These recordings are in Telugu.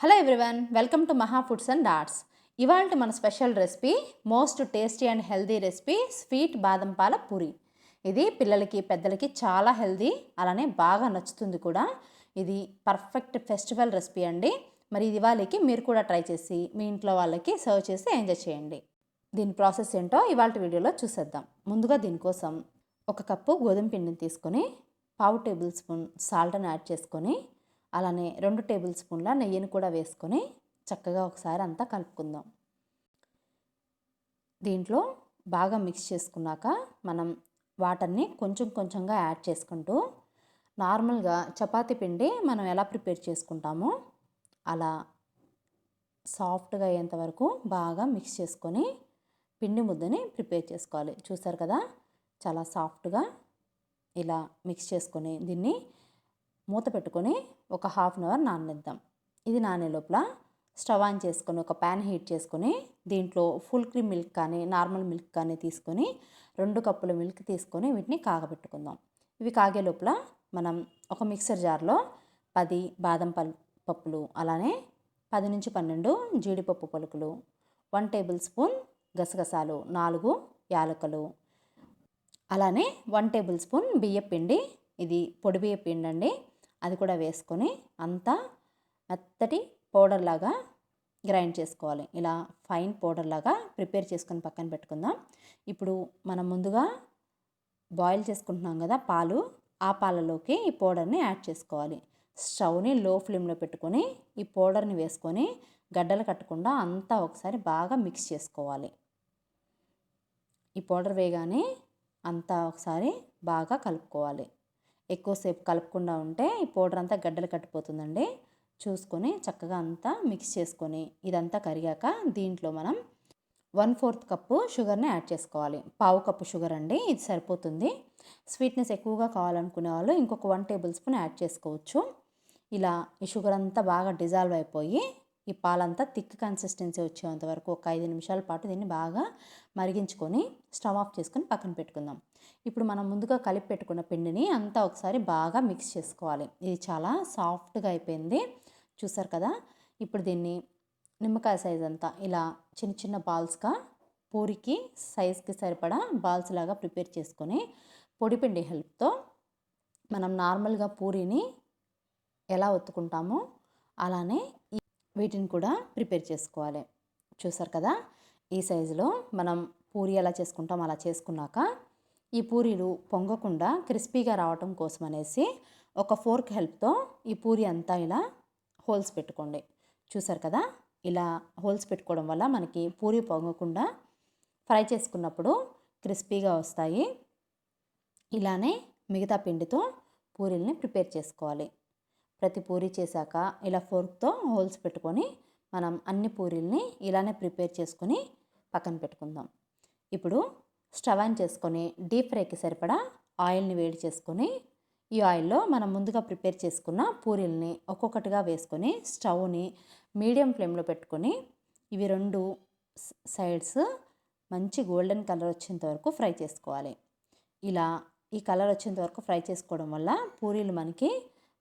హలో ఎవ్రీవన్, వెల్కమ్ టు మహా ఫుడ్స్ అండ్ ఆర్ట్స్. ఇవాళ మన special recipe, most tasty and healthy recipe, sweet బాదం పాల పూరి. ఇది పిల్లలకి పెద్దలకి చాలా హెల్దీ, అలానే బాగా నచ్చుతుంది కూడా. ఇది పర్ఫెక్ట్ ఫెస్టివల్ రెసిపీ అండి. మరి ఇది ఇవాళకి మీరు కూడా ట్రై చేసి మీ ఇంట్లో వాళ్ళకి సర్వ్ చేసి ఎంజాయ్ చేయండి. దీని ప్రాసెస్ ఏంటో ఇవాళ వీడియోలో చూసేద్దాం. ముందుగా దీనికోసం 1 కప్పు గోధుమ పిండిని తీసుకొని 1/2 టేబుల్ స్పూన్ సాల్ట్ని యాడ్ చేసుకొని అలానే 2 టేబుల్ స్పూన్ల నెయ్యిని కూడా వేసుకొని చక్కగా ఒకసారి అంతా కలుపుకుందాం. దీంట్లో బాగా మిక్స్ చేసుకున్నాక మనం వాటర్ని కొంచెం కొంచెంగా యాడ్ చేసుకుంటూ నార్మల్గా చపాతీ పిండి మనం ఎలా ప్రిపేర్ చేసుకుంటామో అలా సాఫ్ట్గా అయ్యేంత వరకు బాగా మిక్స్ చేసుకొని పిండి ముద్దని ప్రిపేర్ చేసుకోవాలి. చూసారు కదా, చాలా సాఫ్ట్గా ఇలా మిక్స్ చేసుకొని దీన్ని మూత పెట్టుకొని ఒక 1/2 అవర్ నాననిద్దాం. ఇది నానే లోపల స్టవ్ ఆన్ చేసుకొని ఒక ప్యాన్ హీట్ చేసుకొని దీంట్లో ఫుల్ క్రీమ్ మిల్క్ కానీ నార్మల్ మిల్క్ కానీ తీసుకొని 2 కప్పుల మిల్క్ తీసుకొని వీటిని కాగబెట్టుకుందాం. ఇవి కాగే లోపల మనం ఒక మిక్సర్ జార్లో 10 బాదం పప్పులు, అలానే 10 నుంచి 12 జీడిపప్పు పలుకులు, 1 టేబుల్ స్పూన్ గసగసాలు, 4 యాలకులు, అలానే 1 టేబుల్ స్పూన్ బియ్యపిండి, ఇది పొడి బియ్యపిండి అండి, అది కూడా వేసుకొని అంతా మెత్తటి పౌడర్ లాగా గ్రైండ్ చేసుకోవాలి. ఇలా ఫైన్ పౌడర్ లాగా ప్రిపేర్ చేసుకొని పక్కన పెట్టుకుందాం. ఇప్పుడు మనం ముందుగా బాయిల్ చేసుకుంటున్నాం కదా పాలు, ఆ పాలలోకి ఈ పౌడర్ని యాడ్ చేసుకోవాలి. స్టవ్ని లో ఫ్లేమ్లో పెట్టుకొని ఈ పౌడర్ని వేసుకొని గడ్డలు కట్టకుండా అంతా ఒకసారి బాగా మిక్స్ చేసుకోవాలి. ఈ పౌడర్ వేయగానే అంతా ఒకసారి బాగా కలుపుకోవాలి. ఎక్కువసేపు కలుపుకుండా ఉంటే ఈ పౌడర్ అంతా గడ్డలు కట్టిపోతుందండి. చూసుకొని చక్కగా అంతా మిక్స్ చేసుకొని ఇదంతా కరిగాక దీంట్లో మనం 1/4 కప్పు షుగర్ని యాడ్ చేసుకోవాలి. 1/2 కప్పు షుగర్ అండి, ఇది సరిపోతుంది. స్వీట్నెస్ ఎక్కువగా కావాలనుకునే వాళ్ళు ఇంకొక 1 టేబుల్ స్పూన్ యాడ్ చేసుకోవచ్చు. ఇలా ఈ షుగర్ అంతా బాగా డిజాల్వ్ అయిపోయి ఈ పాలంతా థిక్ కన్సిస్టెన్సీ వచ్చేంత వరకు ఒక 5 నిమిషాల పాటు దీన్ని బాగా మరిగించుకొని స్టవ్ ఆఫ్ చేసుకొని పక్కన పెట్టుకుందాం. ఇప్పుడు మనం ముందుగా కలిపి పెట్టుకున్న పిండిని అంతా ఒకసారి బాగా మిక్స్ చేసుకోవాలి. ఇది చాలా సాఫ్ట్గా అయిపోయింది, చూసారు కదా. ఇప్పుడు దీన్ని నిమ్మకాయ సైజ్ అంతా ఇలా చిన్న చిన్న బాల్స్గా పూరికి సైజ్కి సరిపడా బాల్స్ లాగా ప్రిపేర్ చేసుకొని పొడిపిండి హెల్ప్తో మనం నార్మల్గా పూరీని ఎలా ఒత్తుకుంటామో అలానే వీటిని కూడా ప్రిపేర్ చేసుకోవాలి. చూసారు కదా, ఈ సైజులో మనం పూరి ఎలా చేసుకుంటాం అలా చేసుకున్నాక ఈ పూరీలు పొంగకుండా క్రిస్పీగా రావటం కోసం అనేసి ఒక ఫోర్క్ హెల్ప్తో ఈ పూరి అంతా ఇలా హోల్స్ పెట్టుకోండి. చూసారు కదా, ఇలా హోల్స్ పెట్టుకోవడం వల్ల మనకి పూరి పొంగకుండా ఫ్రై చేసుకున్నప్పుడు క్రిస్పీగా వస్తాయి. ఇలానే మిగతా పిండితో పూరీల్ని ప్రిపేర్ చేసుకోవాలి. ప్రతి పూరి చేశాక ఇలా ఫోర్క్తో హోల్స్ పెట్టుకొని మనం అన్ని పూరీల్ని ఇలానే ప్రిపేర్ చేసుకొని పక్కన పెట్టుకుందాం. ఇప్పుడు స్టవ్ ఆన్ చేసుకొని డీప్ ఫ్రైకి సరిపడా ఆయిల్ని వేడి చేసుకొని ఈ ఆయిల్లో మనం ముందుగా ప్రిపేర్ చేసుకున్న పూరీల్ని ఒక్కొక్కటిగా వేసుకొని స్టవ్ని మీడియం ఫ్లేమ్లో పెట్టుకొని ఇవి 2 సైడ్స్ మంచి గోల్డెన్ కలర్ వచ్చేంత వరకు ఫ్రై చేసుకోవాలి. ఇలా ఈ కలర్ వచ్చేంత వరకు ఫ్రై చేసుకోవడం వల్ల పూరీలు మనకి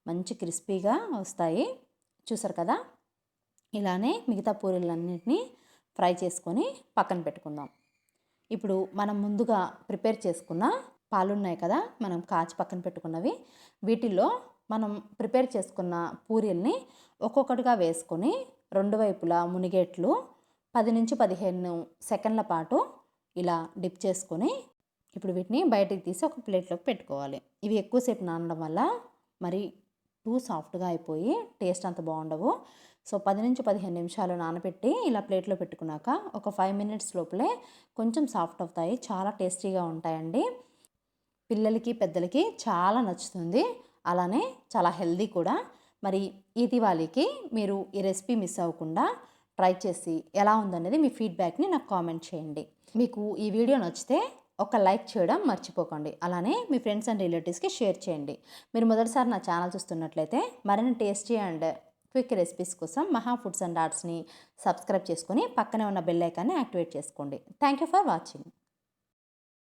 మంచి క్రిస్పీగా వస్తాయి. చూసారు కదా, ఇలానే మిగతా పూరీలన్నింటినీ ఫ్రై చేసుకొని పక్కన పెట్టుకుందాం. ఇప్పుడు మనం ముందుగా ప్రిపేర్ చేసుకున్న పాలు ఉన్నాయి కదా, మనం కాచి పక్కన పెట్టుకున్నవి, వీటిల్లో మనం ప్రిపేర్ చేసుకున్న పూరీల్ని ఒక్కొక్కటిగా వేసుకొని 2 వైపులా మునిగేట్లు 10 నుంచి 15 సెకండ్ల పాటు ఇలా డిప్ చేసుకొని ఇప్పుడు వీటిని బయటికి తీసి ఒక ప్లేట్లోకి పెట్టుకోవాలి. ఇవి ఎక్కువసేపు నానడం వల్ల మరి టూ సాఫ్ట్గా అయిపోయి టేస్ట్ అంత బాగుండవు. సో 10 నుంచి 15 నిమిషాలు నానబెట్టి ఇలా ప్లేట్లో పెట్టుకున్నాక ఒక 5 మినిట్స్ లోపలే కొంచెం సాఫ్ట్ అవుతాయి. చాలా టేస్టీగా ఉంటాయండి. పిల్లలకి పెద్దలకి చాలా నచ్చుతుంది, అలానే చాలా హెల్దీ కూడా. మరి ఈ దివాళీకి మీరు ఈ రెసిపీ మిస్ అవ్వకుండా ట్రై చేసి ఎలా ఉందనేది మీ ఫీడ్బ్యాక్ని నాకు కామెంట్ చేయండి. మీకు ఈ వీడియో నచ్చితే ఒక లైక్ చేయడం మర్చిపోకండి. అలానే మీ ఫ్రెండ్స్ అండ్ రిలేటివ్స్కి షేర్ చేయండి. మీరు మొదటిసారి నా ఛానల్ చూస్తున్నట్లయితే మరిన్ని టేస్టీ అండ్ క్విక్ రెసిపీస్ కోసం మహా ఫుడ్స్ అండ్ ఆర్ట్స్ని సబ్స్క్రైబ్ చేసుకొని పక్కనే ఉన్న బెల్ ఐకాన్ని యాక్టివేట్ చేసుకోండి. Thank you for watching.